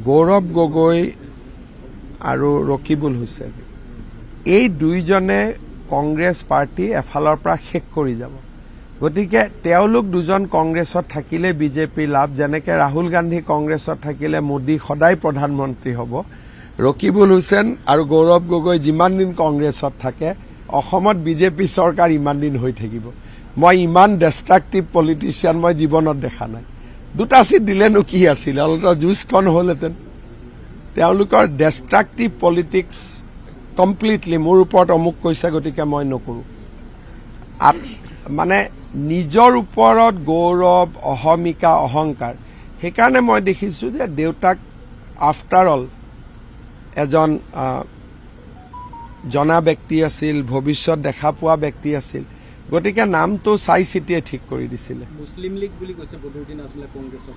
গৌৰৱ গগৈ আৰু ৰকিবুল হুছেইন এই দুইজনে কংগ্ৰেছ পাৰ্টি এফালৰ পৰা শেষ কৰি যাব। গতিকে তেওঁলোক দুজন কংগ্ৰেছত থাকিলে বিজেপিৰ লাভ, যেনেকে ৰাহুল গান্ধী কংগ্ৰেছত থাকিলে মোদী সদায় প্ৰধানমন্ত্ৰী হ'ব। ৰকিবুল হুছেইন আৰু গৌৰৱ গগৈ যিমান দিন কংগ্ৰেছত থাকে অসমত বিজেপি চৰকাৰ ইমান দিন হৈ থাকিব। মই ইমান ডেষ্ট্ৰাকটিভ পলিটিচিয়ান মই জীৱনত দেখা নাই। দুটা চিট দিলেনো কি আছিল, অলপ যুঁজখন হ'লহেঁতেন। তেওঁলোকৰ ডেষ্ট্ৰাকটিভ পলিটিক্স কমপ্লিটলি মোৰ ওপৰত অমুক কৈছে গতিকে মই নকৰোঁ। মানে নিজৰ ওপৰত গৌৰৱ, অহমিকা, অহংকাৰ। সেইকাৰণে মই দেখিছোঁ যে দেউতাক আফটাৰ অল এজন জনা ব্যক্তি আছিল, ভৱিষ্যত দেখা পোৱা ব্যক্তি আছিল। গতিকে নামটো চাই চিতিয়ে ঠিক কৰি দিছিলে। মুছলিম লীগ বুলি কৈছে বদৰুদ্দিন আজমলে কংগ্ৰেছত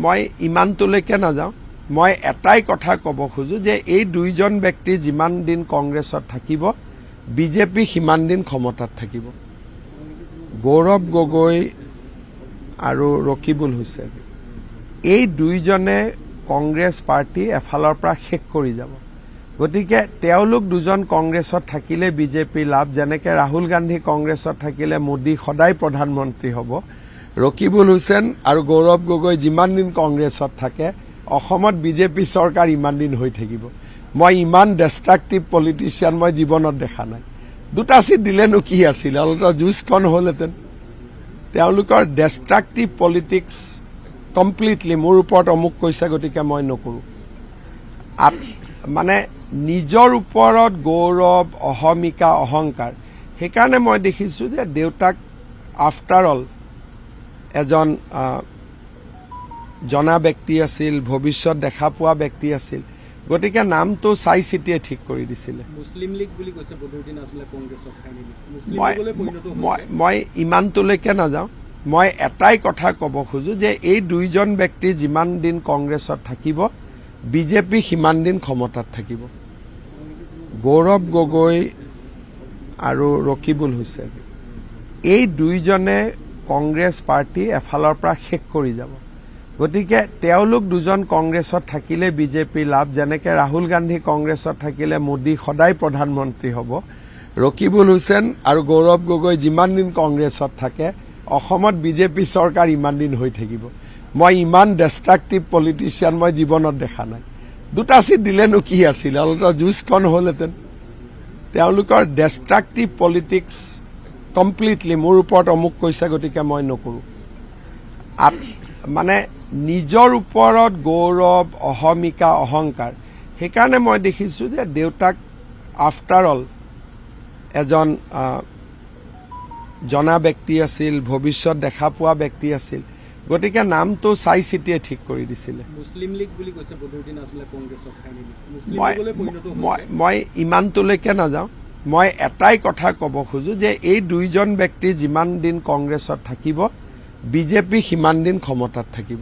মই ইমানটোলৈকে নাযাওঁ। মই এটাই কথা ক'ব খোজো যে এই দুইজন ব্যক্তি যিমান দিন কংগ্ৰেছত থাকিব বিজেপি সিমান দিন ক্ষমতাত থাকিব। গৌৰৱ গগৈ আৰু ৰকিবুল হুছেইন এই দুইজনে কংগ্ৰেছ পাৰ্টি এফালৰ পৰা শেষ কৰি যাব। গতিকে তেওঁলোক দুজন কংগ্ৰেছত থাকিলে বিজেপিৰ লাভ, যেনেকে ৰাহুল গান্ধী কংগ্ৰেছত থাকিলে মোদী সদায় প্ৰধানমন্ত্ৰী হ'ব। ৰকিবুল হুছেইন আৰু গৌৰৱ গগৈ যিমান দিন কংগ্ৰেছত থাকে অসমত বিজেপি চৰকাৰ ইমান দিন হৈ থাকিব। মই ইমান ডেষ্ট্ৰাকটিভ পলিটিচিয়ান মই জীৱনত দেখা নাই। দুটা চিট দিলেনো কি আছিল, অলপ যুঁজখন হ'লহেঁতেন। তেওঁলোকৰ ডেষ্ট্ৰাকটিভ পলিটিক্স কমপ্লিটলি মোৰ ওপৰত অমুক কৈছে গতিকে মই নকৰোঁ। মানে নিজৰ ওপৰত গৌৰৱ, অহমিকা, অহংকাৰ। সেইকাৰণে মই দেখিছোঁ যে দেউতাক আফটাৰ অল এজন জনা ব্যক্তি আছিল, ভৱিষ্যত দেখা পোৱা ব্যক্তি আছিল। গতিকে নামটো চাই চিতিয়ে ঠিক কৰি দিছিলে। মুছলিম লীগ বুলি কৈছে বদৰুদ্দিন আজমলে কংগ্ৰেছত মই ইমানটোলৈকে নাযাওঁ। মই এটাই কথা ক'ব খোজো যে এই দুইজন ব্যক্তি যিমান দিন কংগ্ৰেছত থাকিব বিজেপি সিমান দিন ক্ষমতাত থাকিব। গৌৰৱ গগৈ আৰু ৰকিবুল হুছেইন এই দুইজনে কংগ্ৰেছ পাৰ্টি এফালৰ পৰা শেষ কৰি যাব। গতিকে তেওঁলোক দুজন কংগ্ৰেছত থাকিলে বিজেপিৰ লাভ, যেনেকে ৰাহুল গান্ধী কংগ্ৰেছত থাকিলে মোদী সদায় প্ৰধানমন্ত্ৰী হ'ব। ৰকিবুল হুছেইন আৰু গৌৰৱ গগৈ যিমান দিন কংগ্ৰেছত থাকে অসমত বিজেপি চৰকাৰ ইমান দিন হৈ থাকিব। মই ইমান ডেষ্ট্ৰাকটিভ পলিটিচিয়ান মই জীৱনত দেখা নাই। দুটা চিট দিলেনো কি আছিল, অলপ যুঁজখন হ'লহেঁতেন। তেওঁলোকৰ ডেষ্ট্ৰাকটিভ পলিটিক্স কমপ্লিটলি মোৰ ওপৰত অমুক কৈছে গতিকে মই নকৰোঁ। মানে নিজৰ ওপৰত গৌৰৱ, অহমিকা, অহংকাৰ। সেইকাৰণে মই দেখিছোঁ যে দেউতাক আফটাৰ অল এজন জনা ব্যক্তি আছিল, ভৱিষ্যত দেখা পোৱা ব্যক্তি আছিল। গতিকে নামটো চাই চিতিয়ে ঠিক কৰি দিছিলে। মুছলিম লীগ বুলি কৈছে বদৰুদ্দিন আজমলে কংগ্ৰেছত মই ইমানটোলৈকে নাযাওঁ। মই এটাই কথা ক'ব খোজো যে এই দুইজন ব্যক্তি যিমান দিন কংগ্ৰেছত থাকিব বিজেপি সিমান দিন ক্ষমতাত থাকিব।